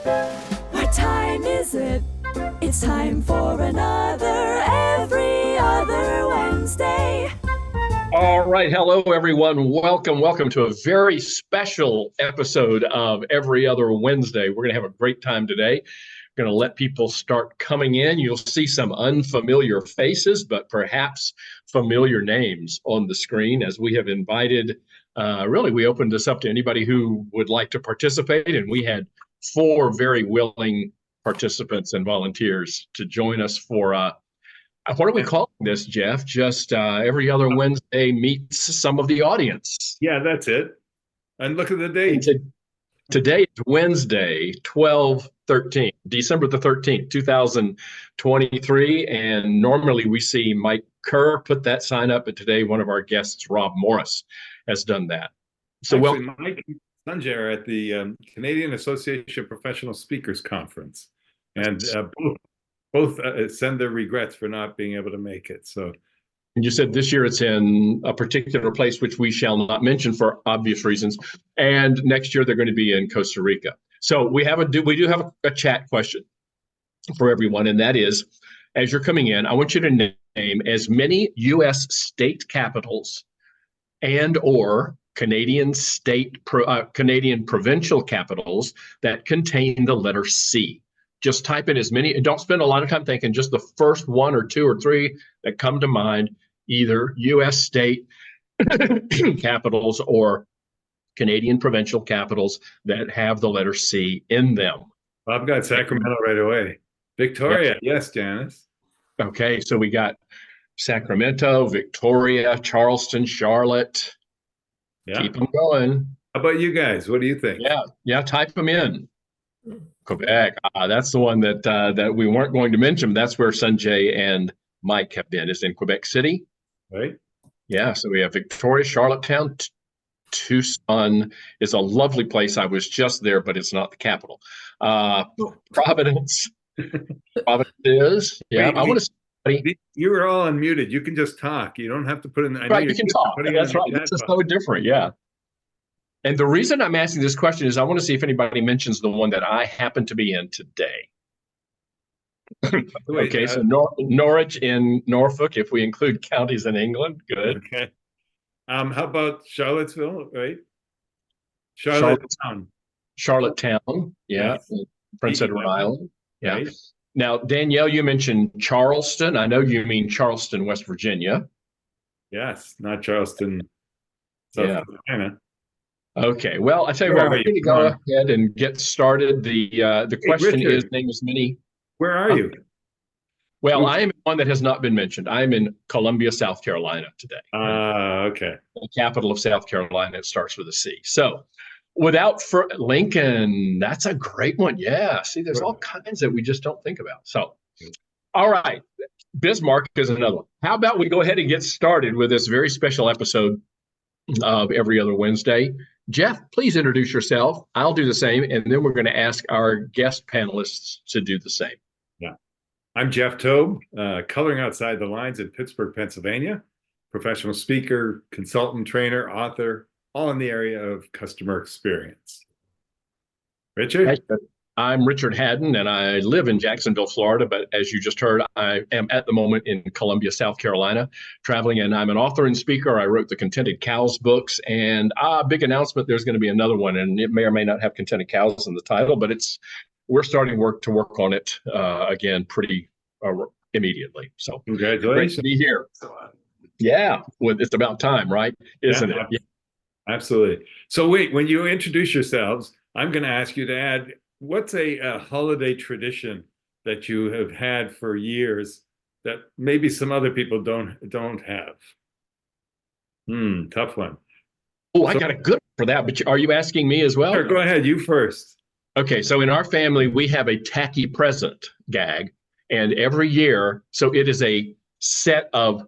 What time is it? It's time for another Every Other Wednesday. All right. Hello, everyone. Welcome to a very special episode of Every Other Wednesday. We're going to have a great time today. Going to let people start coming in. You'll see some unfamiliar faces, but perhaps familiar names on the screen as we have invited. We opened this up to anybody who would like to participate, and we had 4 very willing participants and volunteers to join us for what are we calling this, Jeff? Just every other Wednesday meets some of the audience. Yeah, that's it. And look at the date. Today is Wednesday, 12/13, December the 13th, 2023. And normally we see Mike Kerr put that sign up, but today one of our guests, Rob Morris, has done that. So actually, Mike and Sanjay are at the Canadian Association of Professional Speakers Conference. And both send their regrets for not being able to make it. So, and you said this year it's in a particular place which we shall not mention for obvious reasons, and next year they're going to be in Costa Rica. So we do have a chat question for everyone, and that is, as you're coming in, I want you to name as many U.S. state capitals and or Canadian provincial capitals that contain the letter C. Just type in as many, and don't spend a lot of time thinking, just the first 1 or 2 or 3 that come to mind, either U.S. state capitals or Canadian provincial capitals that have the letter C in them. I've got Sacramento right away. Victoria, yes, Janice. Okay, so we got Sacramento, Victoria, Charleston, Charlotte. Yeah. Keep them going. How about you guys? What do you think? Yeah, type them in. Quebec, that's the one that we weren't going to mention. That's where Sanjay and Mike have been, is in Quebec City. Right. Yeah, so we have Victoria, Charlottetown. Tucson is a lovely place. I was just there, but it's not the capital. Providence. Providence is. Yeah, Wait, I want to see. You were all unmuted. You can just talk. You don't have to put in. Right, you can talk. That's right. This is so different. Yeah. And the reason I'm asking this question is I want to see if anybody mentions the one that I happen to be in today. Okay, so Norwich in Norfolk, if we include counties in England, good. Okay. How about Charlottesville, right? Charlottetown. Charlottetown, yeah. Yes. Prince Edward Island, yeah. Right. Now, Danielle, you mentioned Charleston. I know you mean Charleston, West Virginia. Yes, not Charleston, South Carolina. Okay, well, I tell you what, we're going to go ahead and get started. The question is, name as many. Where are you? Well, I am one that has not been mentioned. I'm in Columbia, South Carolina today. Okay. The capital of South Carolina. It starts with a C. So, Lincoln, that's a great one. Yeah. See, there's all kinds that we just don't think about. So, all right, Bismarck is another one. How about we go ahead and get started with this very special episode of Every Other Wednesday. Jeff, please introduce yourself. I'll do the same, and then we're going to ask our guest panelists to do the same. Yeah. I'm Jeff Tobe, Coloring Outside the Lines in Pittsburgh, Pennsylvania, professional speaker, consultant, trainer, author, all in the area of customer experience. Richard? I'm Richard Haddon, and I live in Jacksonville, Florida, but as you just heard, I am at the moment in Columbia, South Carolina, traveling, and I'm an author and speaker. I wrote the Contented Cows books, and big announcement, there's going to be another one, and it may or may not have Contented Cows in the title, but we're starting to work on it again pretty immediately. So congratulations. Great to be here. Yeah, it's about time, right? Isn't it? Yeah. Absolutely. So wait, when you introduce yourselves, I'm going to ask you to add, what's a holiday tradition that you have had for years that maybe some other people don't have? Tough one. Oh, I got a good one for that, but are you asking me as well? Sure, go ahead, you first. Okay, so in our family, we have a tacky present gag, and every year, so it is a set of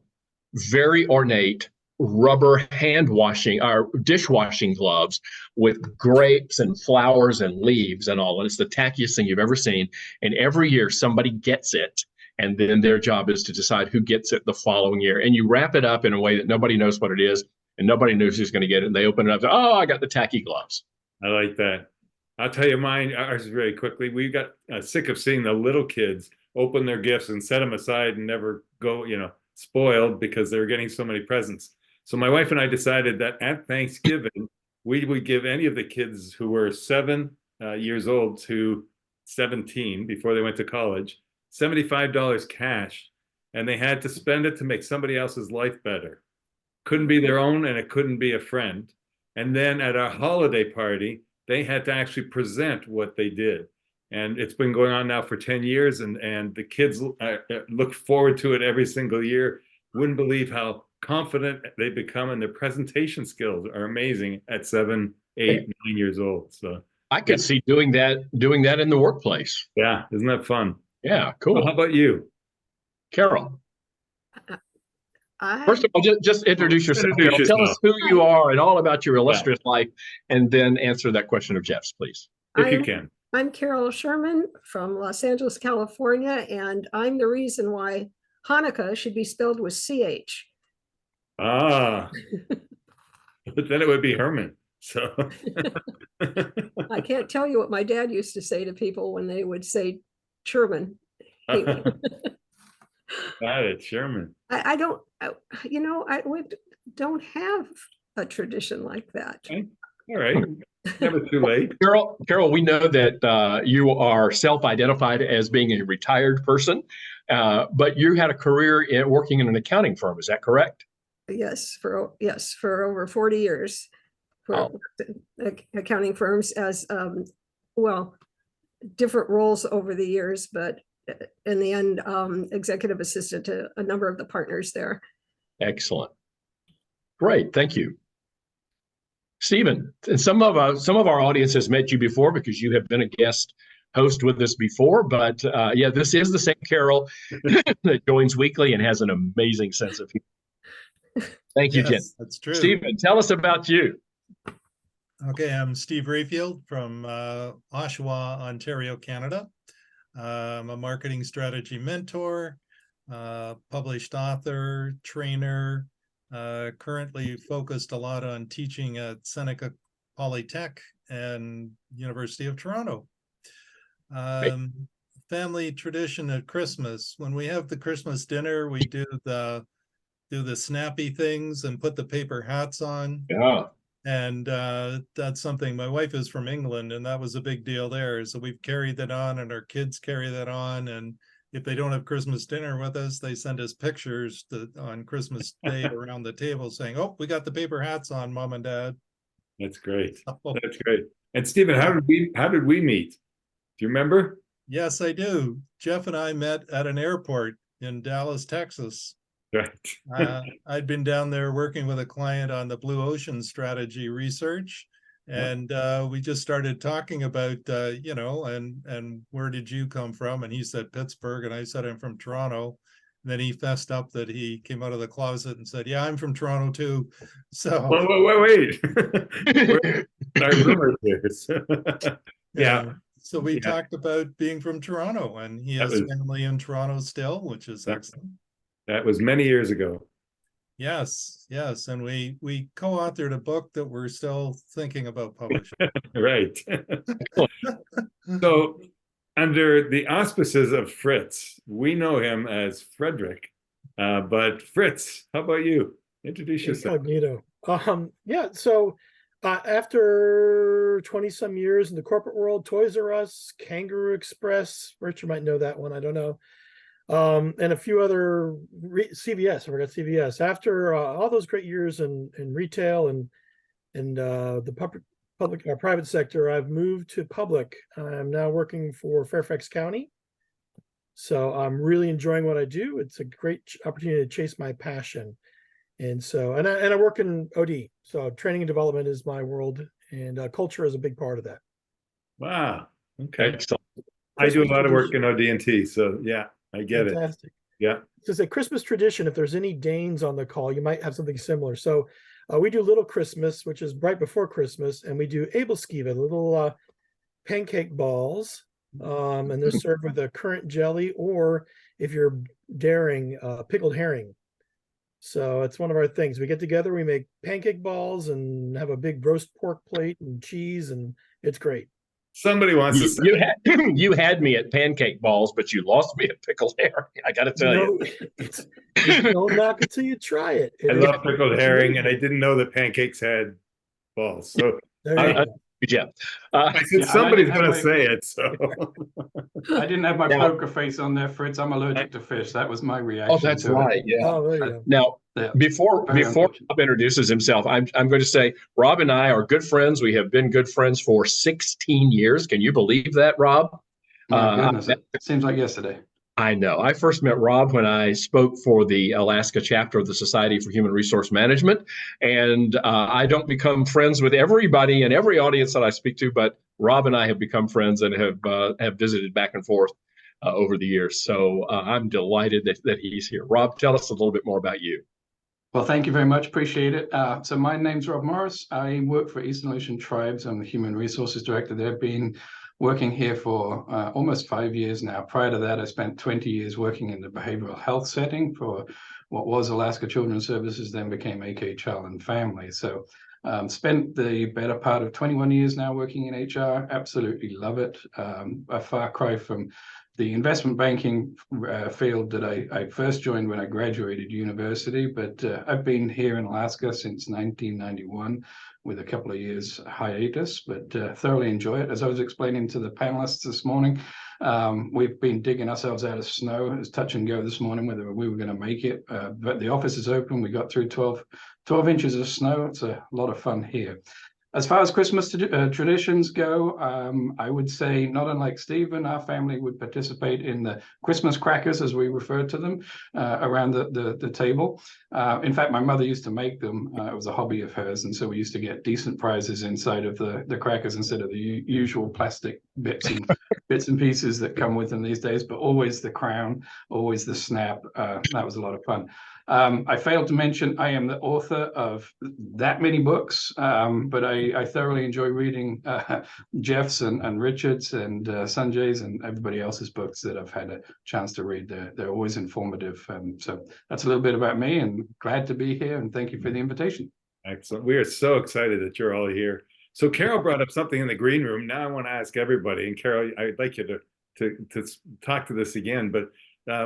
very ornate rubber hand washing or dishwashing gloves with grapes and flowers and leaves and all. And it's the tackiest thing you've ever seen. And every year somebody gets it. And then their job is to decide who gets it the following year. And you wrap it up in a way that nobody knows what it is and nobody knows who's going to get it. And they open it up. Oh, I got the tacky gloves. I like that. I'll tell you mine, ours very quickly. We got sick of seeing the little kids open their gifts and set them aside and never go, spoiled because they were getting so many presents. So my wife and I decided that at Thanksgiving, we would give any of the kids who were 7 years old to 17 before they went to college, $75 cash, and they had to spend it to make somebody else's life better. Couldn't be their own, and it couldn't be a friend. And then at our holiday party, they had to actually present what they did. And it's been going on now for 10 years, and the kids look forward to it every single year. Wouldn't believe how confident they become, and their presentation skills are amazing at 7, 8, 9 years old. So I could see doing that in the workplace. yeah, isn't that fun? Yeah, cool. Well, how about you, Carol? First of all, just introduce yourself. Introduce Carol. Tell us yourself. who you are and all about your illustrious life, and then answer that question of Jeff's, please. If you can. I'm Carol Chermin from Los Angeles, California, and I'm the reason why Hanukkah should be spelled with CH. Ah, but then it would be Herman. So I can't tell you what my dad used to say to people when they would say Chermin. got it, Sherman. I don't, we don't have a tradition like that. Okay. All right, never too late. Carol, we know that you are self-identified as being a retired person, but you had a career working in an accounting firm. Is that correct? Yes, for over 40 years for accounting firms as different roles over the years, but in the end, executive assistant to a number of the partners there. Excellent. Great. Thank you. Stephen, and some of our audience has met you before because you have been a guest host with us before, but this is the same Carol that joins weekly and has an amazing sense of humor. Thank you, Jen. That's true. Stephen, tell us about you. Okay, I'm Steve Rayfield from Oshawa, Ontario, Canada. I'm a marketing strategy mentor, published author, trainer, currently focused a lot on teaching at Seneca Polytech and University of Toronto. Family tradition at Christmas. When we have the Christmas dinner, we do the snappy things and put the paper hats on. Yeah. And that's something, my wife is from England, and that was a big deal there. So we've carried that on, and our kids carry that on. And if they don't have Christmas dinner with us, they send us pictures on Christmas Day around the table saying, "Oh, we got the paper hats on, Mom and Dad." That's great. That's great. And Stephen, how did we meet? Do you remember? Yes, I do. Jeff and I met at an airport in Dallas, Texas. Right. I'd been down there working with a client on the Blue Ocean strategy research, and we just started talking about, and where did you come from? And he said Pittsburgh, and I said I'm from Toronto. And then he fessed up that he came out of the closet and said, "Yeah, I'm from Toronto too." So wait. I remember this. Yeah. So we talked about being from Toronto, and he has family in Toronto still, which is excellent. That was many years ago. Yes, and we co-authored a book that we're still thinking about publishing. Right. So under the auspices of Fritz, we know him as Frederic. But Fritz, how about you? Introduce yourself. Incognito. So after 20 some years in the corporate world, Toys R Us, Kangaroo Express, Richard might know that one, I don't know. And a few other CVS. I forgot CVS. After all those great years in retail and the public or private sector, I've moved to public. I'm now working for Fairfax County. So I'm really enjoying what I do. It's a great opportunity to chase my passion. And so, and I work in OD. So training and development is my world, and culture is a big part of that. Wow. Okay. Excellent. I do a lot of work in OD&T, so yeah. I get Fantastic. it. Yeah. It's a Christmas tradition. If there's any Danes on the call, you might have something similar. So we do Little Christmas, which is right before Christmas, and we do Abelskiva, little pancake balls, and they're served with a currant jelly, or if you're daring, pickled herring. So it's one of our things. We get together, we make pancake balls, and have a big roast pork plate and cheese, and it's great. Somebody wants to say. You had me at pancake balls, but you lost me at pickled herring. I got to tell you. Don't knock it till you try it. I love pickled herring, and I didn't know that pancakes had balls. So Jeff. I said somebody's going to say it. So I didn't have my Now, poker face on there, Fritz. I'm allergic to fish. That was my reaction. Oh, that's to right. It. Yeah. Oh, there you go. Now, Yeah. before Rob introduces himself, I'm going to say Rob and I are good friends. We have been good friends for 16 years. Can you believe that, Rob? My goodness, it seems like yesterday. I know. I first met Rob when I spoke for the Alaska chapter of the Society for Human Resource Management. And I don't become friends with everybody and every audience that I speak to, but Rob and I have become friends and have visited back and forth over the years. So I'm delighted that he's here. Rob, tell us a little bit more about you. Well, thank you very much. Appreciate it. So my name's Rob Morris. I work for Eastern Aleutian Tribes. I'm the Human Resources Director there. Been working here for almost 5 years now. Prior to that, I spent 20 years working in the behavioral health setting for what was Alaska Children's Services, then became AK Child and Family. So spent the better part of 21 years now working in HR. Absolutely love it. A far cry from the investment banking field that I first joined when I graduated university, but I've been here in Alaska since 1991 with a couple of years hiatus, but thoroughly enjoy it. As I was explaining to the panelists this morning, we've been digging ourselves out of snow. It was touch and go this morning whether we were going to make it, but the office is open. We got through 12 inches of snow. It's a lot of fun here. As far as Christmas traditions go, I would say, not unlike Stephen, our family would participate in the Christmas crackers, as we refer to them, around the table. In fact, my mother used to make them. It was a hobby of hers, and so we used to get decent prizes inside of the crackers instead of the usual plastic bits and pieces that come with them these days, but always the crown, always the snap. That was a lot of fun. I failed to mention I am the author of that many books, but I thoroughly enjoy reading Jeff's and Richard's and Sanjay's and everybody else's books that I've had a chance to read. They're always informative. So that's a little bit about me, and glad to be here, and thank you for the invitation. Excellent. We are so excited that you're all here. So Carol brought up something in the green room. Now I want to ask everybody, and Carol, I'd like you to talk to this again, but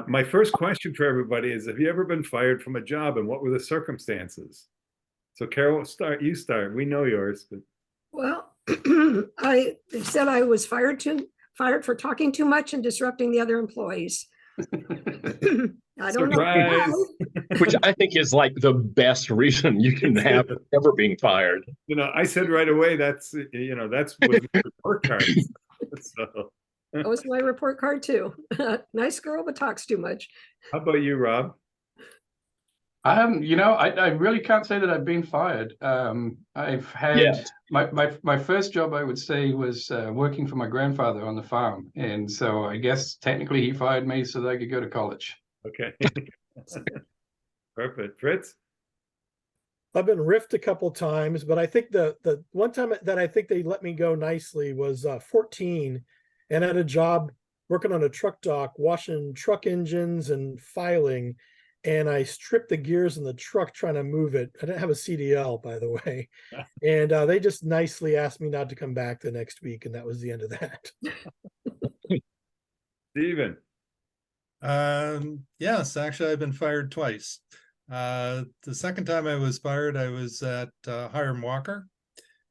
my first question for everybody is, have you ever been fired from a job, and what were the circumstances? So Carol, you start. We know yours. But... Well, they said I was fired for talking too much and disrupting the other employees. I don't know. Which I think is like the best reason you can have ever being fired. You know, I said right away, that's what the report card. So. That was my report card too. Nice girl, but talks too much. How about you, Rob? You know, I really can't say that I've been fired. I've had my first job, I would say, was working for my grandfather on the farm, and so I guess technically he fired me so that I could go to college. Okay, perfect. Fritz? I've been riffed a couple times, but I think the one time that I think they let me go nicely was 14. And I had a job working on a truck dock, washing truck engines and filing. And I stripped the gears in the truck trying to move it. I didn't have a CDL, by the way. And they just nicely asked me not to come back the next week. And that was the end of that. Stephen? Yes, actually, I've been fired twice. The second time I was fired, I was at Hiram Walker.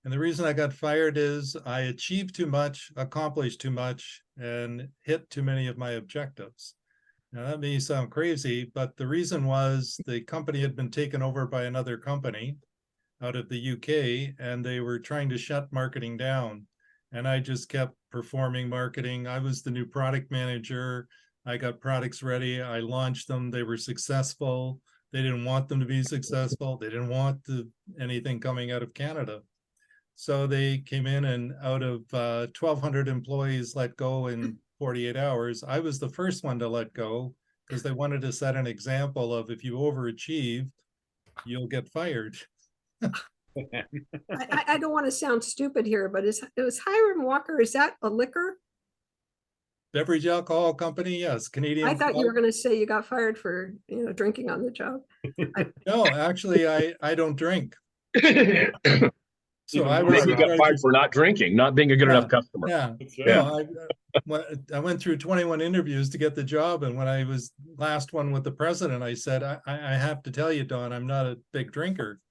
And the reason I got fired is I achieved too much, accomplished too much, and hit too many of my objectives. Now, that may sound crazy, but the reason was the company had been taken over by another company out of the UK, and they were trying to shut marketing down. And I just kept performing marketing. I was the new product manager. I got products ready. I launched them. They were successful. They didn't want them to be successful. They didn't want anything coming out of Canada. So they came in, and out of 1,200 employees let go in 48 hours, I was the first one to let go because they wanted to set an example of if you overachieve, you'll get fired. I don't want to sound stupid here, but it was Hiram Walker. Is that a liquor? Beverage alcohol company, yes. Canadian. I thought you were going to say you got fired for drinking on the job. No, actually, I don't drink. So Even I more was Maybe in you got charge fired of- for not drinking, not being a good Yeah. enough customer. Yeah. That's right. No, I went through 21 interviews to get the job. And when I was last one with the president, I said, I have to tell you, Don, I'm not a big drinker.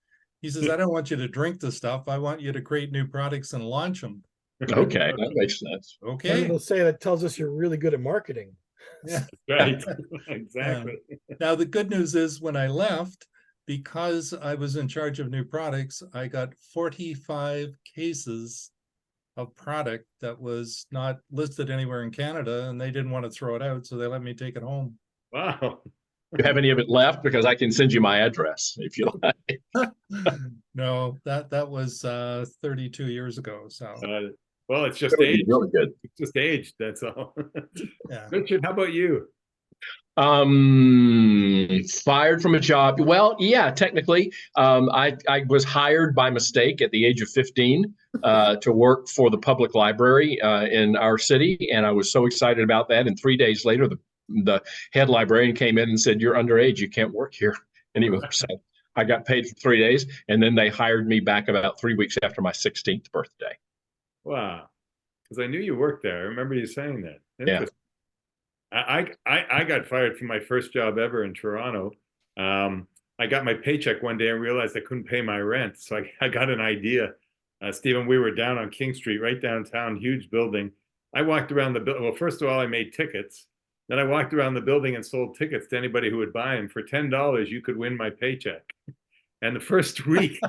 He says, I don't want you to drink the stuff. I want you to create new products and launch them. Okay, that makes sense. What Okay. did they say? That tells us you're really good at marketing. Yeah. Right. Exactly. Now, the good news is when I left, because I was in charge of new products, I got 45 cases of product that was not listed anywhere in Canada, and they didn't want to throw it out, so they let me take it home. Wow. Do you have any of it left? Because I can send you my address if you like. No, that was 32 years ago. So Well, it's just That would be age. really good. It's just age. That's all. yeah. Richard, how about you? Fired from a job. Well, yeah, technically, I was hired by mistake at the age of 15 to work for the public library in our city, and I was so excited about that. And 3 days later, the head librarian came in and said, "You're underage. You can't work here anymore." So I got paid for 3 days, and then they hired me back about 3 weeks after my 16th birthday. Wow. Because I knew you worked there. I remember you saying that. Yeah. I got fired from my first job ever in Toronto. I got my paycheck one day and realized I couldn't pay my rent. So I got an idea. Stephen, we were down on King Street, right downtown, huge building. I walked around the building. Well, first of all, I made tickets. Then I walked around the building and sold tickets to anybody who would buy them. For $10, you could win my paycheck. And the first week,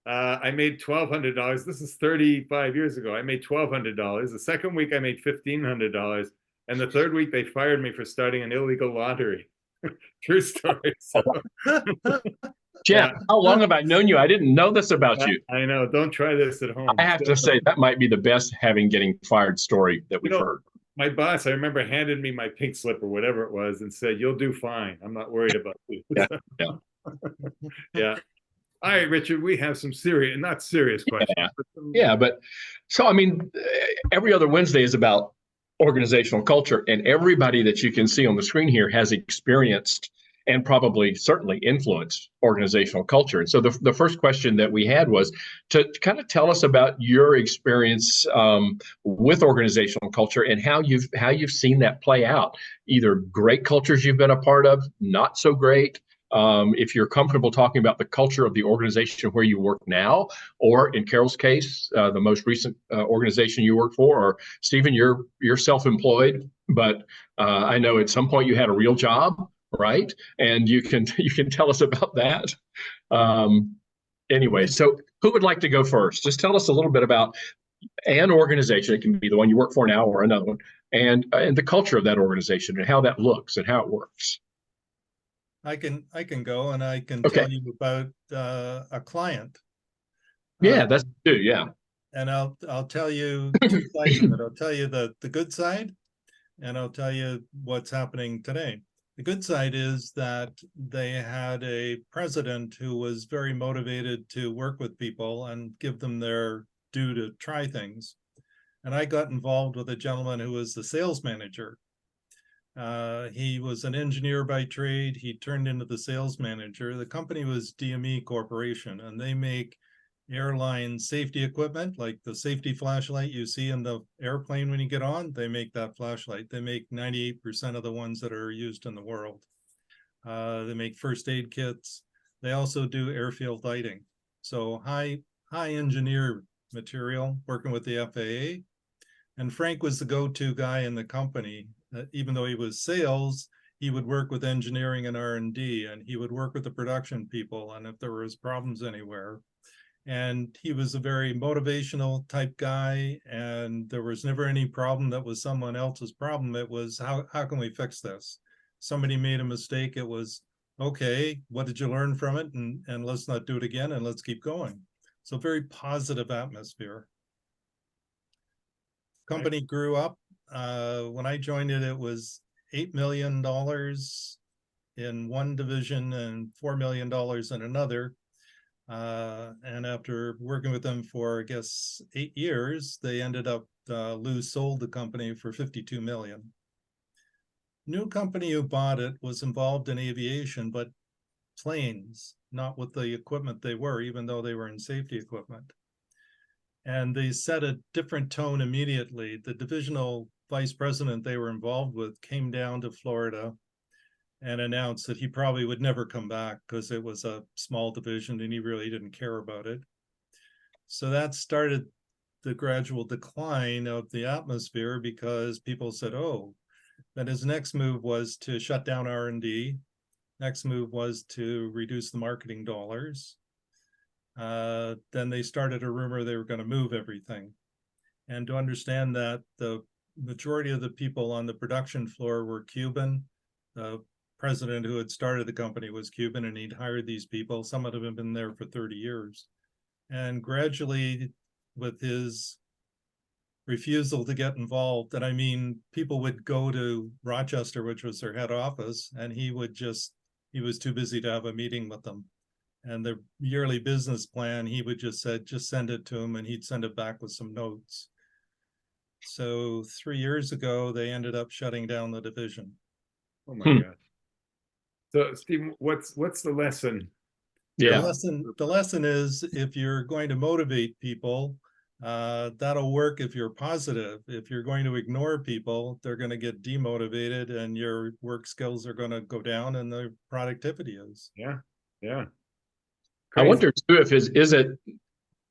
I made $1,200. This is 35 years ago. I made $1,200. The second week, I made $1,500. And the third week, they fired me for starting an illegal lottery. True story. So, Jeff, how long have I known you? I didn't know this about you. I know. Don't try this at home. I have to say that might be the best getting fired story that we've heard. My boss, I remember, handed me my pink slip or whatever it was and said, "You'll do fine. I'm not worried about you." Yeah. Yeah. All right, Richard, we have some not serious questions. Yeah, but so, I mean, every other Wednesday is about organizational culture, and everybody that you can see on the screen here has experienced and probably certainly influenced organizational culture. And so the first question that we had was to kind of tell us about your experience with organizational culture and how you've seen that play out, either great cultures you've been a part of, not so great. If you're comfortable talking about the culture of the organization where you work now, or in Carol's case, the most recent organization you work for, or Stephen, you're self-employed, but I know at some point you had a real job, right? And you can tell us about that. Anyway, so who would like to go first? Just tell us a little bit about an organization. It can be the one you work for now or another one, and the culture of that organization and how that looks and how it works. I can go, and I can Okay. tell you about a client. Yeah, that's too. Yeah. And I'll tell you two sides of it. I'll tell you the good side, and I'll tell you what's happening today. The good side is that they had a president who was very motivated to work with people and give them their due to try things. And I got involved with a gentleman who was the sales manager. He was an engineer by trade. He turned into the sales manager. The company was DME Corporation, and they make airline safety equipment, like the safety flashlight you see in the airplane when you get on. They make that flashlight. They make 98% of the ones that are used in the world. They make first aid kits. They also do airfield lighting. So high engineer material, working with the FAA. And Frank was the go-to guy in the company. Even though he was sales, he would work with engineering and R&D, and he would work with the production people, and if there was problems anywhere. And he was a very motivational type guy, and there was never any problem that was someone else's problem. It was, how can we fix this? Somebody made a mistake. It was, okay, what did you learn from it? And let's not do it again, and let's keep going. So very positive atmosphere. Company grew up. When I joined it, it was $8 million in one division and $4 million in another. And after working with them for, I guess, 8 years, they ended up, Lou sold the company for $52 million. New company who bought it was involved in aviation, but planes, not with the equipment they were, even though they were in safety equipment. And they set a different tone immediately. The divisional vice president they were involved with came down to Florida and announced that he probably would never come back because it was a small division and he really didn't care about it. So that started the gradual decline of the atmosphere, because people said, oh, then his next move was to shut down R&D. Next move was to reduce the marketing dollars. Then they started a rumor they were going to move everything. And to understand that the majority of the people on the production floor were Cuban. The president who had started the company was Cuban, and he'd hired these people. Some of them had been there for 30 years. And gradually, with his refusal to get involved, and I mean, people would go to Rochester, which was their head office, and he was too busy to have a meeting with them. And the yearly business plan, he would just send it to him, and he'd send it back with some notes. So 3 years ago, they ended up shutting down the division. Oh my God. So Steve, what's the lesson? Yeah. The lesson is, if you're going to motivate people, that'll work if you're positive. If you're going to ignore people, they're going to get demotivated, and your work skills are going to go down, and the productivity is. Yeah. Yeah. I wonder too,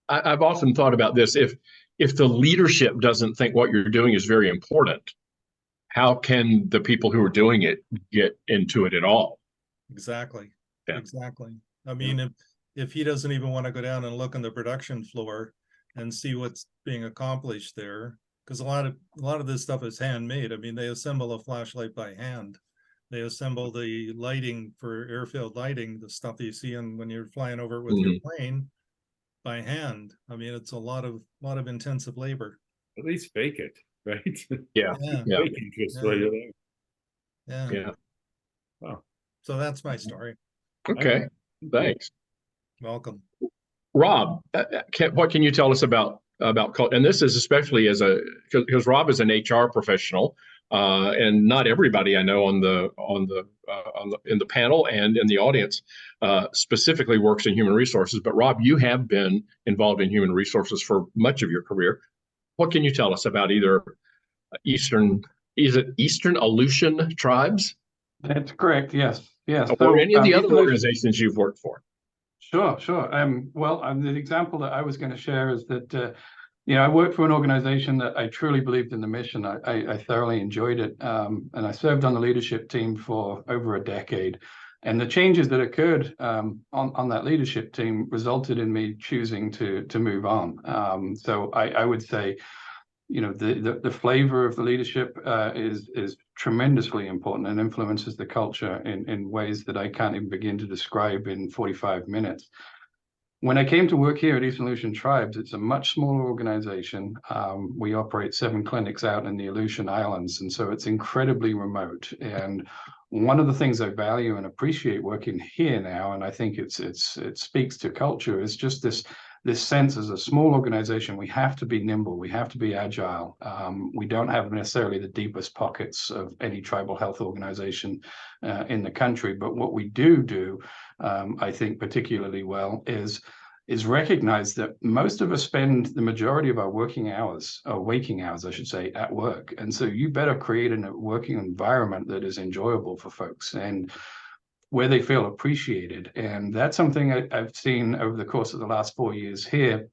I've often thought about this. If the leadership doesn't think what you're doing is very important, how can the people who are doing it get into it at all? Exactly. Yeah. Exactly. I mean, if he doesn't even want to go down and look on the production floor and see what's being accomplished there, because a lot of this stuff is handmade. I mean, they assemble a flashlight by hand. They assemble the lighting for airfield lighting, the stuff that you see when you're flying over with your plane, by hand. I mean, it's a lot of intensive labor. At least fake it, right? Yeah. Yeah. Fake interest while you're there. Yeah. Yeah. Wow. So that's my story. Okay. Thanks. Welcome. Rob, what can you tell us about culture? And this is especially because Rob is an HR professional, and not everybody I know in the panel and in the audience specifically works in human resources. But Rob, you have been involved in human resources for much of your career. What can you tell us about either Eastern Aleutian tribes? That's correct. Yes. Yes. Or any of the other organizations you've worked for? Sure. Well, the example that I was going to share is that, I worked for an organization that I truly believed in the mission. I thoroughly enjoyed it. And I served on the leadership team for over a decade. And the changes that occurred on that leadership team resulted in me choosing to move on. So I would say, the flavor of the leadership is tremendously important and influences the culture in ways that I can't even begin to describe in 45 minutes. When I came to work here at Eastern Aleutian Tribes, it's a much smaller organization. We operate 7 clinics out in the Aleutian Islands, and so it's incredibly remote. And one of the things I value and appreciate working here now, and I think it speaks to culture, is just this sense as a small organization, we have to be nimble, we have to be agile. We don't have necessarily the deepest pockets of any tribal health organization in the country, but what we do, I think particularly well, is recognize that most of us spend the majority of our waking hours, I should say, at work. And so you better create a working environment that is enjoyable for folks and where they feel appreciated. And that's something I've seen over the course of the last 4 years here,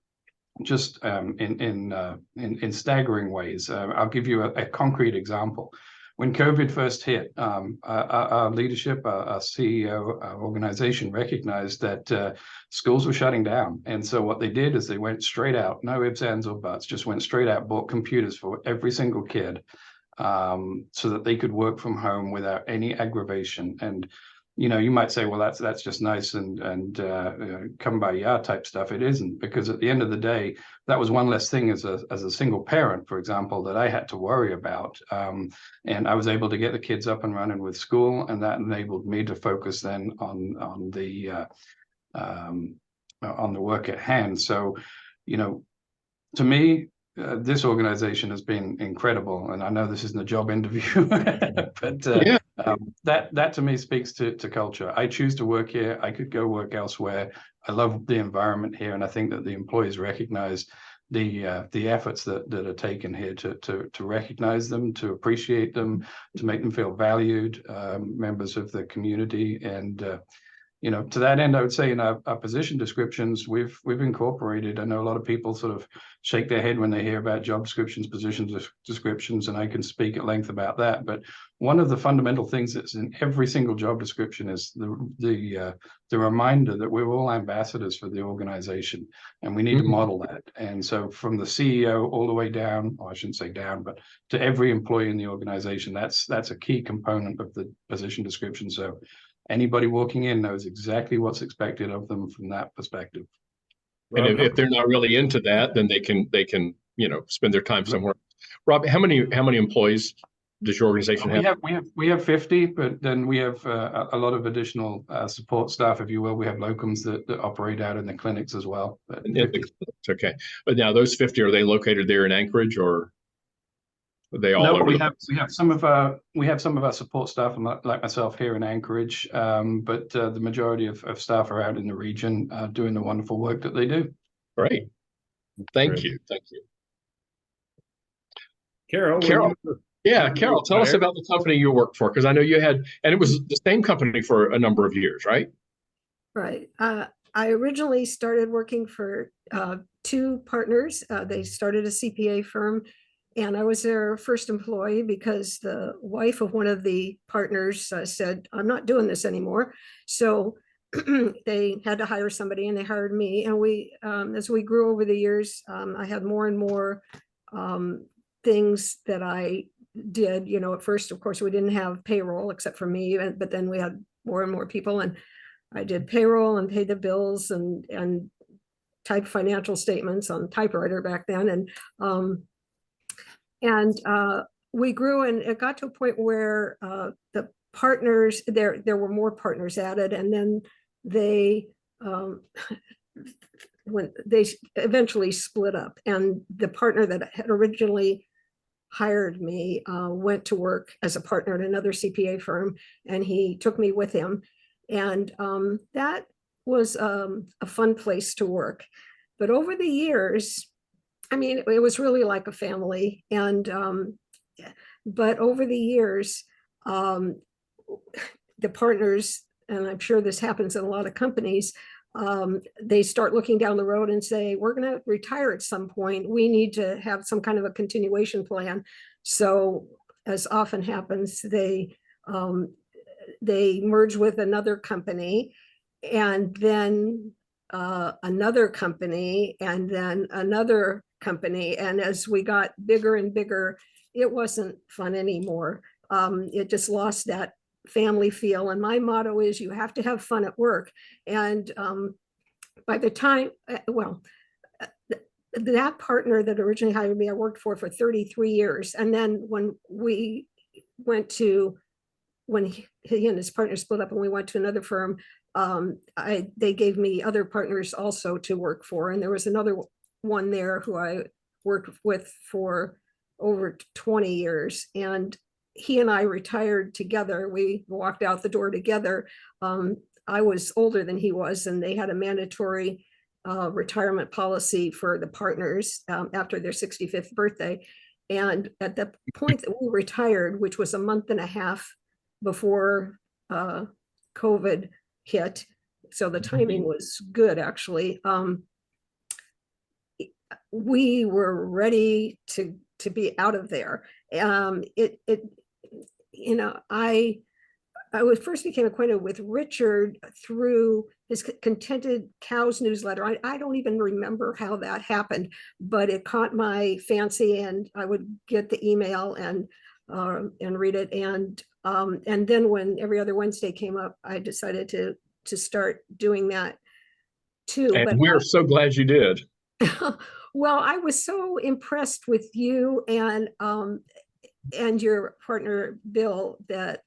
just in staggering ways. I'll give you a concrete example. When COVID first hit, our leadership, our CEO, our organization recognized that schools were shutting down. And so what they did is they went straight out, no ifs, ands, or buts, just went straight out, bought computers for every single kid so that they could work from home without any aggravation. And you might say, well, that's just nice and come by yard type stuff. It isn't, because at the end of the day, that was one less thing as a single parent, for example, that I had to worry about. And I was able to get the kids up and running with school, and that enabled me to focus then on the work at hand. So, to me, this organization has been incredible, and I know this isn't a job interview, but Yeah. that to me speaks to culture. I choose to work here. I could go work elsewhere. I love the environment here, and I think that the employees recognize the efforts that are taken here to recognize them, to appreciate them, to make them feel valued, members of the community. And to that end, I would say in our position descriptions, we've incorporated. I know a lot of people sort of shake their head when they hear about job descriptions, position descriptions, and I can speak at length about that. But one of the fundamental things that's in every single job description is the reminder that we're all ambassadors for the organization, and we need to model that. And so from the CEO all the way down, or I shouldn't say down, but to every employee in the organization, that's a key component of the position description. So anybody walking in knows exactly what's expected of them from that perspective. And if they're not really into that, then they can spend their time somewhere. Rob, how many employees does your organization have? We have 50, but then we have a lot of additional support staff, if you will. We have locums that operate out in the clinics as well. Okay, but now those 50, are they located there in Anchorage, or are they all over? We have some of our support staff, like myself, here in Anchorage, but the majority of staff are out in the region doing the wonderful work that they do. Great. Thank you. Carol. Yeah, Carol, tell us about the company you worked for, because I know you had, and it was the same company for a number of years, right? Right. I originally started working for two partners. They started a CPA firm, and I was their first employee because the wife of one of the partners said, "I'm not doing this anymore." So they had to hire somebody, and they hired me. And we, as we grew over the years, I had more and more things that I did. At first, of course, we didn't have payroll except for me, but then we had more and more people, and I did payroll and paid the bills and typed financial statements on typewriter back then. And we grew, and it got to a point where the partners, there were more partners added, and then they when they eventually split up, and the partner that had originally hired me went to work as a partner at another CPA firm, and he took me with him. And that was a fun place to work. But over the years, I mean, it was really like a family. And but over the years, the partners, and I'm sure this happens in a lot of companies, they start looking down the road and say, we're going to retire at some point. We need to have some kind of a continuation plan. So as often happens, they merge with another company, and then another company, and then another company. And as we got bigger and bigger, it wasn't fun anymore. It just lost that family feel. And my motto is, you have to have fun at work. And by the time, that partner that originally hired me, I worked for 33 years. And then when he and his partner split up and we went to another firm, they gave me other partners also to work for. And there was another one there who I worked with for over 20 years. And he and I retired together. We walked out the door together. I was older than he was, and they had a mandatory retirement policy for the partners after their 65th birthday. And at the point that we retired, which was a month and a half before COVID hit, so the timing was good, actually, we were ready to be out of there. I first became acquainted with Richard through his Contented Cows newsletter. I don't even remember how that happened, but it caught my fancy, and I would get the email and read it. And then when Every Other Wednesday came up, I decided to start doing that too. And we're so glad you did. Well, I was so impressed with you and your partner, Bill, that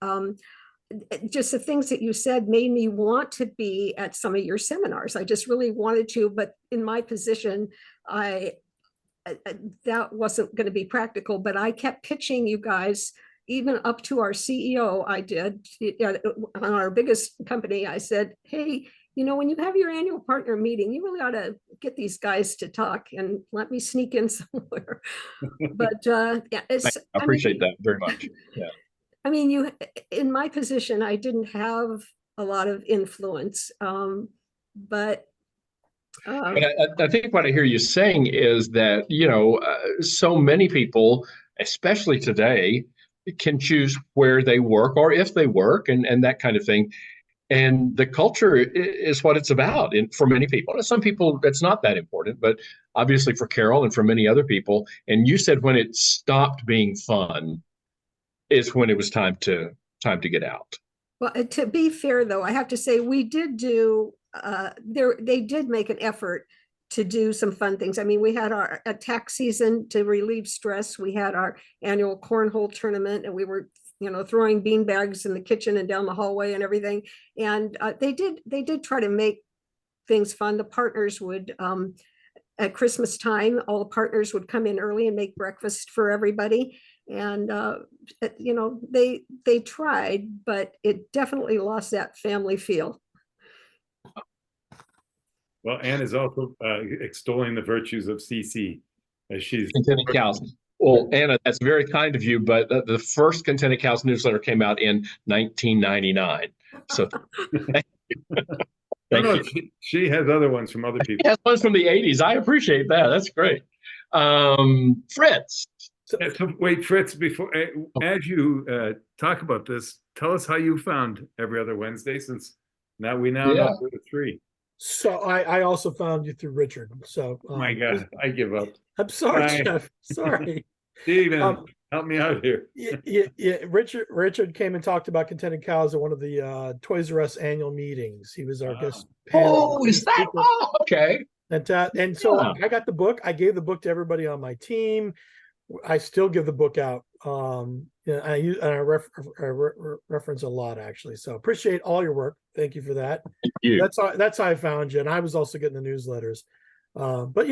just the things that you said made me want to be at some of your seminars. I just really wanted to, but in my position, I that wasn't going to be practical, but I kept pitching you guys, even up to our CEO. I did on our biggest company. I said, hey, when you have your annual partner meeting, you really ought to get these guys to talk and let me sneak in somewhere. But yeah, I appreciate that very much. Yeah. I mean, in my position, I didn't have a lot of influence, but I think what I hear you saying is that, so many people, especially today, can choose where they work or if they work and that kind of thing. And the culture is what it's about for many people. Some people, it's not that important, but obviously for Carol and for many other people. And you said when it stopped being fun is when it was time to get out. well, to be fair, though, I have to say we did do they did make an effort to do some fun things. I mean, we had our tax season to relieve stress. We had our annual cornhole tournament, and we were throwing bean bags in the kitchen and down the hallway and everything. And they did try to make things fun. The partners would at Christmas time, all the partners would come in early and make breakfast for everybody. And they tried, but it definitely lost that family feel. Well, Anne is also extolling the virtues of CC as she's Contented Cows. Well, Anna, that's very kind of you, but the first Contented Cows newsletter came out in 1999. So thank you. Thank you. She has other ones from other people. She has ones from the 80s. I appreciate that. That's great. Fritz. So wait, Fritz, before as you talk about this, tell us how you found Every Other Wednesday, since now know the three. So I also found you through Richard. So oh my God, I give up. I'm sorry, Jeff. Sorry. Steven, help me out here. Yeah. Richard came and talked about Contented Cows at one of the Toys R Us annual meetings. He was our guest panel. Oh, is that? Oh, okay. And so I got the book. I gave the book to everybody on my team. I still give the book out. I reference a lot, actually. So appreciate all your work. Thank you for that. Thank you. That's how I found you. And I was also getting the newsletters. But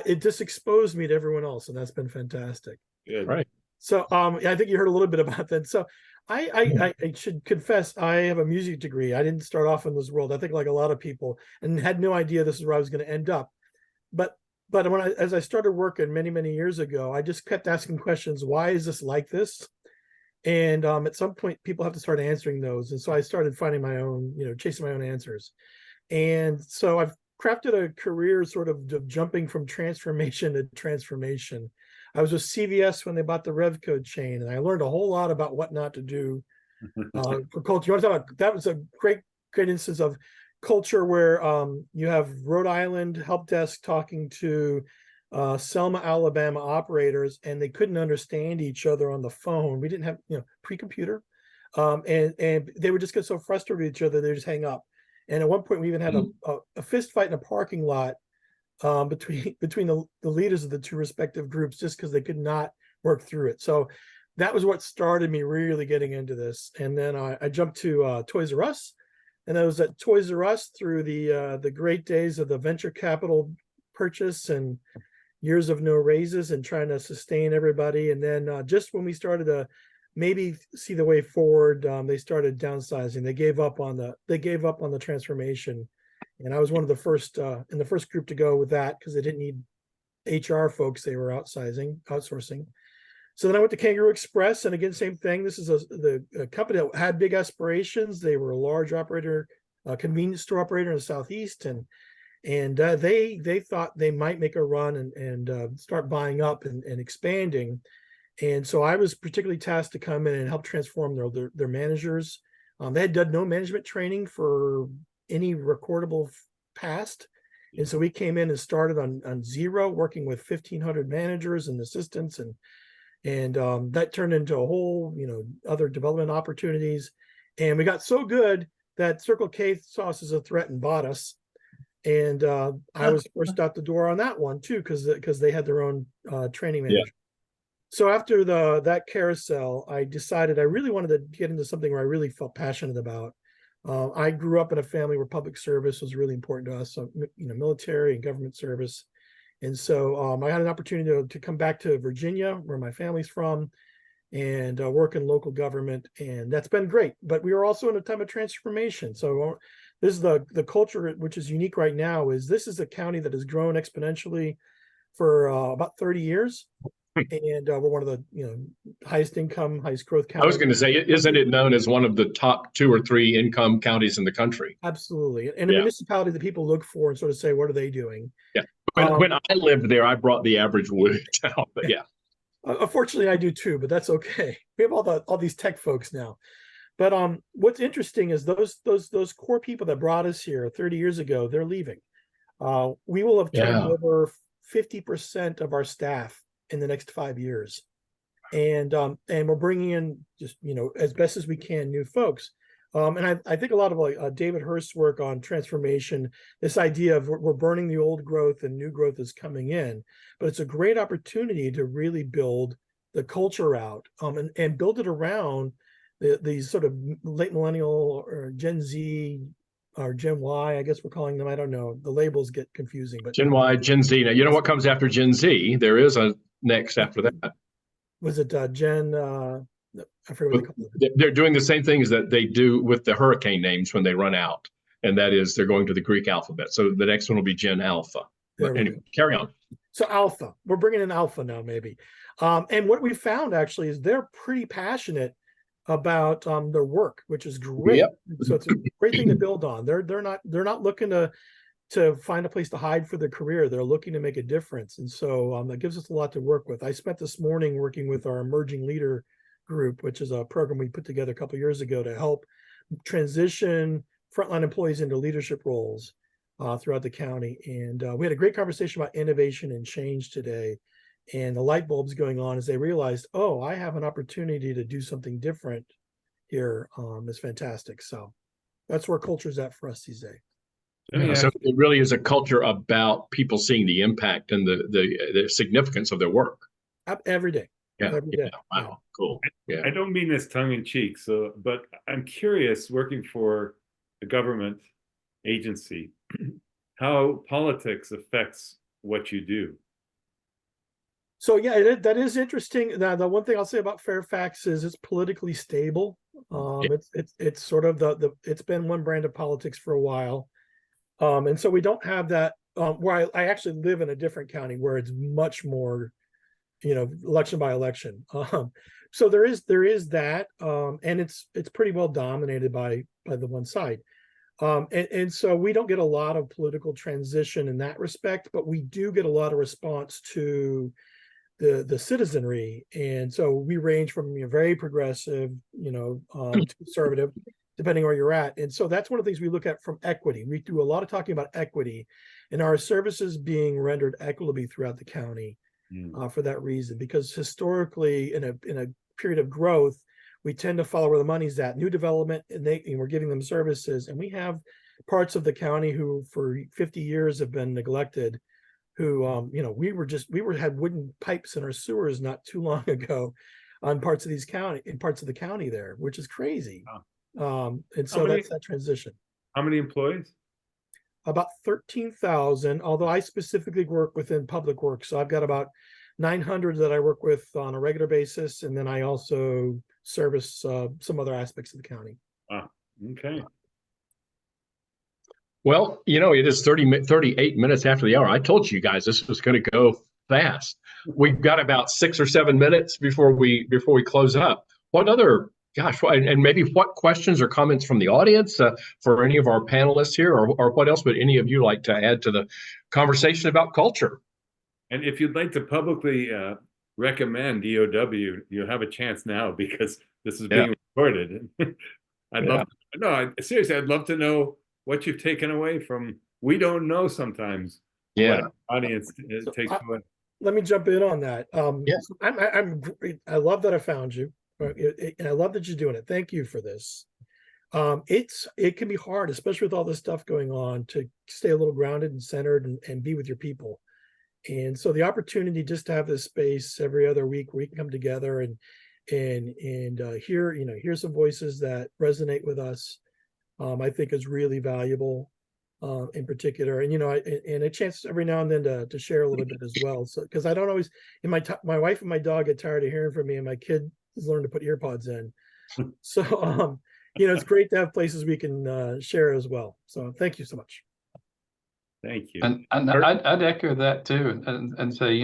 it just exposed me to everyone else, and that's been fantastic. Good. Right. So I think you heard a little bit about that. So I should confess, I have a music degree. I didn't start off in this world, I think, like a lot of people, and had no idea this is where I was going to end up. But as I started working many years ago, I just kept asking questions. Why is this like this? And at some point, people have to start answering those. And so I started finding my own, chasing my own answers. And so I've crafted a career sort of jumping from transformation to transformation. I was with CVS when they bought the Revco chain, and I learned a whole lot about what not to do for culture. You want to talk about, that was a great instance of culture where you have Rhode Island help desk talking to Selma, Alabama operators, and they couldn't understand each other on the phone. We didn't have pre-computer, and they would just get so frustrated with each other they just hang up. And at one point, we even had a fist fight in a parking lot between the leaders of the two respective groups, just because they could not work through it. So that was what started me really getting into this. And then I jumped to Toys R Us. And I was at Toys R Us through the great days of the venture capital purchase and years of no raises and trying to sustain everybody. And then just when we started to maybe see the way forward, they started downsizing. They gave up on the transformation. And I was one of the first in the first group to go with that, because they didn't need HR folks. They were outsourcing. So then I went to Kangaroo Express, and again, same thing. This is the company that had big aspirations. They were a large operator, convenience store operator in the Southeast, and they thought they might make a run and start buying up and expanding. And so I was particularly tasked to come in and help transform their managers. They had done no management training for any recordable past. And so we came in and started on zero, working with 1,500 managers and assistants, and that turned into a whole, other development opportunities. And we got so good that Circle K saw us as a threat and bought us. And I was first out the door on that one too, because they had their own training manager. Yeah. So after that carousel, I decided I really wanted to get into something where I really felt passionate about. I grew up in a family where public service was really important to us. So, military and government service. And so I had an opportunity to come back to Virginia, where my family's from, and work in local government, and that's been great. But we are also in a time of transformation. So this is the culture, which is unique right now, is this is a county that has grown exponentially for about 30 years. And we're one of the highest income, highest growth counties. I was going to say, isn't it known as one of the top 2 or 3 income counties in the country? Absolutely. And a municipality that people look for and sort of say, what are they doing? Yeah. When I lived there, I brought the average wood down, but yeah. Unfortunately, I do too, but that's okay. We have all these tech folks now. But what's interesting is those core people that brought us here 30 years ago, they're leaving. We will have turned over 50% of our staff in the next 5 years, and we're bringing in just as best as we can new folks. And I think a lot of David Hurst's work on transformation, this idea of we're burning the old growth and new growth is coming in, but it's a great opportunity to really build the culture out and build it around these sort of late millennial or Gen Z or Gen Y, I guess we're calling them. I don't know. The labels get confusing, but Gen Y, Gen Z. Now, you know what comes after Gen Z? There is a next after that. Was it Gen? I forget what they call it. They're doing the same things that they do with the hurricane names when they run out, and that is they're going to the Greek alphabet. So the next one will be Gen Alpha. But anyway, carry on. So Alpha, we're bringing in Alpha now, maybe. And what we found actually is they're pretty passionate about their work, which is great. Yep. So it's a great thing to build on. They're not looking to find a place to hide for their career. They're looking to make a difference. And so that gives us a lot to work with. I spent this morning working with our emerging leader group, which is a program we put together a couple of years ago to help transition frontline employees into leadership roles throughout the county. And we had a great conversation about innovation and change today. And the light bulbs going on as they realized, oh, I have an opportunity to do something different here. Is fantastic. So that's where culture is at for us these days. Yeah, so it really is a culture about people seeing the impact and the significance of their work. Every day. Yeah. Every day. Wow. Yeah. Cool. Yeah. I don't mean this tongue in cheek. But I'm curious, working for a government agency, how politics affects what you do. So yeah, that is interesting. Now, the one thing I'll say about Fairfax is it's politically stable. It's sort of it's been one brand of politics for a while. And so we don't have that where I actually live in a different county where it's much more, election by election. So there is that, and it's pretty well dominated by the one side. And so we don't get a lot of political transition in that respect, but we do get a lot of response to the citizenry. And so we range from very progressive, to conservative, depending where you're at. And so that's one of the things we look at from equity. We do a lot of talking about equity and our services being rendered equitably throughout the county for that reason, because historically in a period of growth, we tend to follow where the money's at, new development, and we're giving them services. And we have parts of the county who for 50 years have been neglected, who, had wooden pipes in our sewers not too long ago in parts of the county there, which is crazy. Wow. And so that's that transition. How many employees? About 13,000, although I specifically work within public works. So I've got about 900 that I work with on a regular basis. And then I also service some other aspects of the county. Ah, okay. Well, it is 38 minutes after the hour. I told you guys this was going to go fast. We've got about 6 or 7 minutes before we close up. And maybe what questions or comments from the audience for any of our panelists here, or what else would any of you like to add to the conversation about culture? And if you'd like to publicly recommend EOW, you'll have a chance now because this is being recorded. Seriously, I'd love to know what you've taken away from. We don't know sometimes what our audience takes away. Let me jump in on that. I love that I found you, and I love that you're doing it. Thank you for this. It can be hard, especially with all this stuff going on, to stay a little grounded and centered and be with your people. And so the opportunity just to have this space every other week where we can come together and hear some voices that resonate with us, I think is really valuable. in particular. And, and a chance every now and then to share a little bit as well. So, because I don't always, and my wife and my dog get tired of hearing from me, and my kid has learned to put ear pods in. So, it's great to have places we can share as well. So thank you so much. Thank you. And I'd echo that too, and say,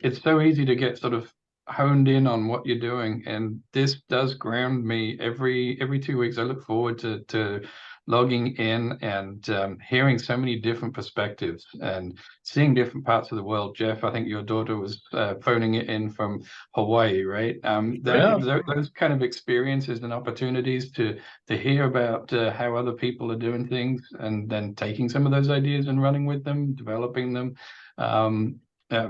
it's so easy to get sort of honed in on what you're doing, and this does ground me every 2 weeks. I look forward to logging in and hearing so many different perspectives and seeing different parts of the world. Jeff, I think your daughter was phoning it in from Hawaii, right? Those kind of experiences and opportunities to hear about how other people are doing things, and then taking some of those ideas and running with them, developing them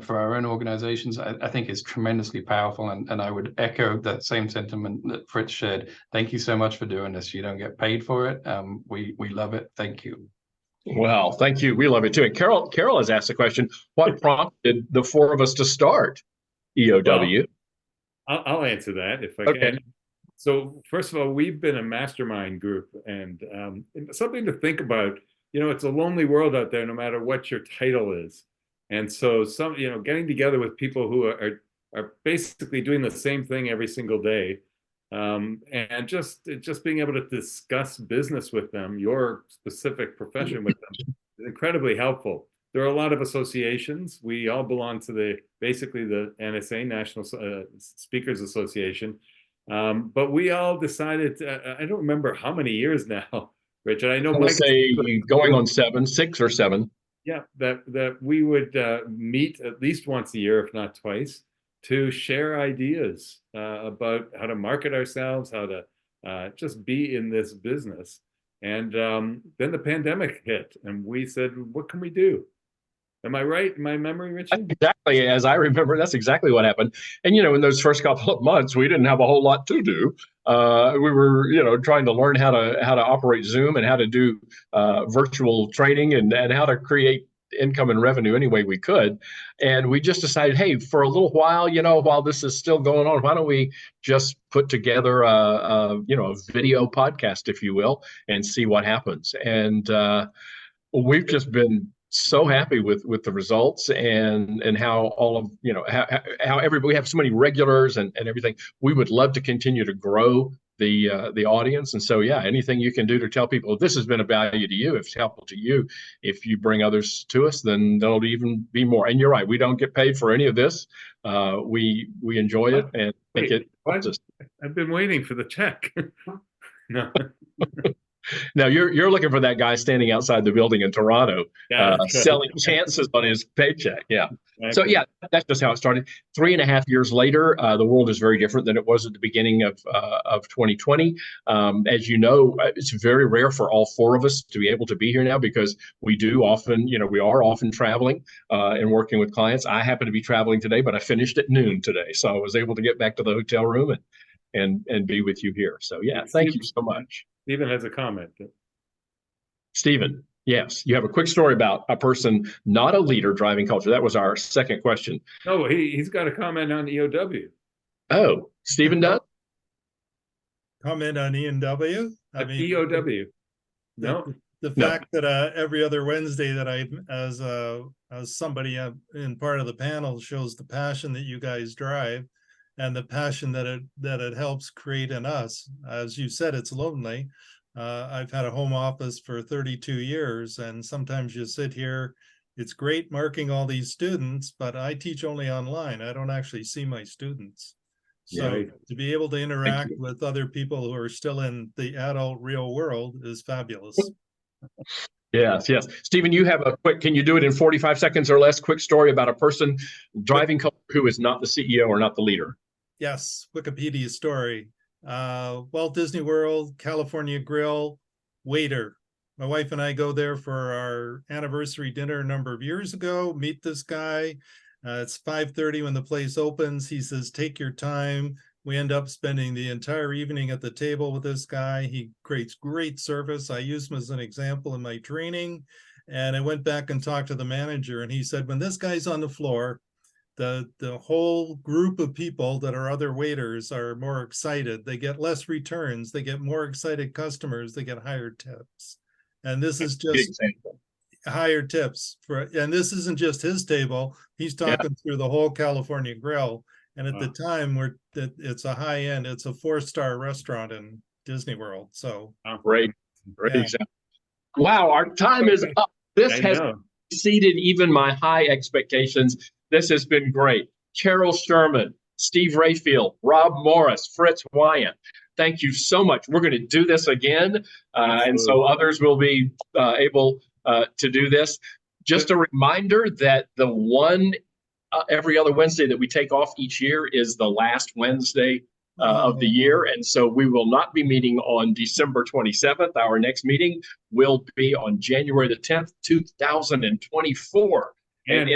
for our own organizations, I think is tremendously powerful. And I would echo that same sentiment that Fritz shared. Thank you so much for doing this. You don't get paid for it. We love it. Thank you. Well, thank you. We love it too. And Carol has asked the question, what prompted the four of us to start EOW? Well, I'll answer that if I can. So first of all, we've been a mastermind group, and something to think about. It's a lonely world out there, no matter what your title is. And so getting together with people who are basically doing the same thing every single day, and just being able to discuss business with them, your specific profession with them, is incredibly helpful. There are a lot of associations. We all belong to basically the NSA, National Speakers Association. But we all decided, I don't remember how many years now, Richard. I know Mike say going on 6 or 7. Yeah, that we would meet at least once a year, if not twice, to share ideas about how to market ourselves, how to just be in this business. And then the pandemic hit, and we said, what can we do? Am I right in my memory, Richard? Exactly. As I remember, that's exactly what happened. And, in those first couple of months, we didn't have a whole lot to do. We were, trying to learn how to operate Zoom and how to do virtual training and how to create income and revenue any way we could. And we just decided, hey, for a little while, while this is still going on, why don't we just put together a video podcast, if you will, and see what happens. And we've just been so happy with the results and how all of how everybody, we have so many regulars and everything. We would love to continue to grow the audience, and so anything you can do to tell people this has been of value to you, if it's helpful to you, if you bring others to us, then there'll even be more. And you're right, we don't get paid for any of this. We enjoy it and think it helps us. I've been waiting for the check. No. Now you're looking for that guy standing outside the building in Toronto, selling chances on his paycheck. Yeah. So that's just how it started. 3.5 years later, the world is very different than it was at the beginning of 2020. As you know, it's very rare for all four of us to be able to be here now, because we are often traveling and working with clients. I happen to be traveling today, but I finished at noon today, so I was able to get back to the hotel room and be with you here. So thank you so much. Stephen has a comment. Stephen, yes, you have a quick story about a person, not a leader, driving culture. That was our second question. No, he's got a comment on EOW. Oh, Stephen does? Comment on EOW? EOW. No. The fact that every other Wednesday that I, as somebody in part of the panel, shows the passion that you guys drive, and the passion that it helps create in us. As you said, it's lonely. I've had a home office for 32 years, and sometimes you sit here, it's great marking all these students, but I teach only online. I don't actually see my students. So to be able to interact with other people who are still in the adult real world is fabulous. Yes. Stephen, you have can you do it in 45 seconds or less? Quick story about a person driving culture who is not the CEO or not the leader. Yes, Wikipedia story. Walt Disney World, California Grill, waiter. My wife and I go there for our anniversary dinner a number of years ago, meet this guy. It's 5:30 when the place opens. He says, take your time. We end up spending the entire evening at the table with this guy. He creates great service. I use him as an example in my training. And I went back and talked to the manager, and he said, when this guy's on the floor, the whole group of people that are other waiters are more excited. They get less returns. They get more excited customers. They get higher tips. And this is Good just example. higher tips for, and this isn't just his table. He's talking through the whole California Grill. And at the time it's a high end, it's a 4-star restaurant in Disney World. So Great example. Wow, our time is up. This has exceeded even my high expectations. This has been great. Carol Chermin, Steve Rayfield, Rob Morris, Fritz, Wiant. Thank you so much. We're going to do this again, and so others will be able to do this. Just a reminder that the one every other Wednesday that we take off each year is the last Wednesday of the year. And so we will not be meeting on December 27th. Our next meeting will be on January the 10th, 2024. And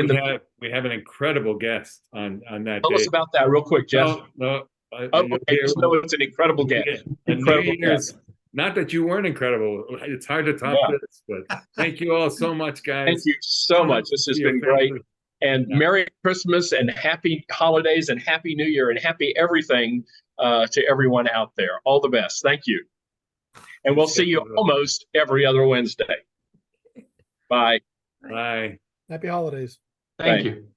we have an incredible guest on that Tell day. us about that real quick, Jeff. Okay, just know it's an incredible guest. Incredible guest. Not that you weren't incredible. It's hard to top this, but thank you all so much, guys. Thank you so much. This has been great. And Merry Christmas and Happy Holidays and Happy New Year and happy everything to everyone out there. All the best. Thank you. And we'll see you almost every other Wednesday. Bye. Bye. Happy holidays. Thank you.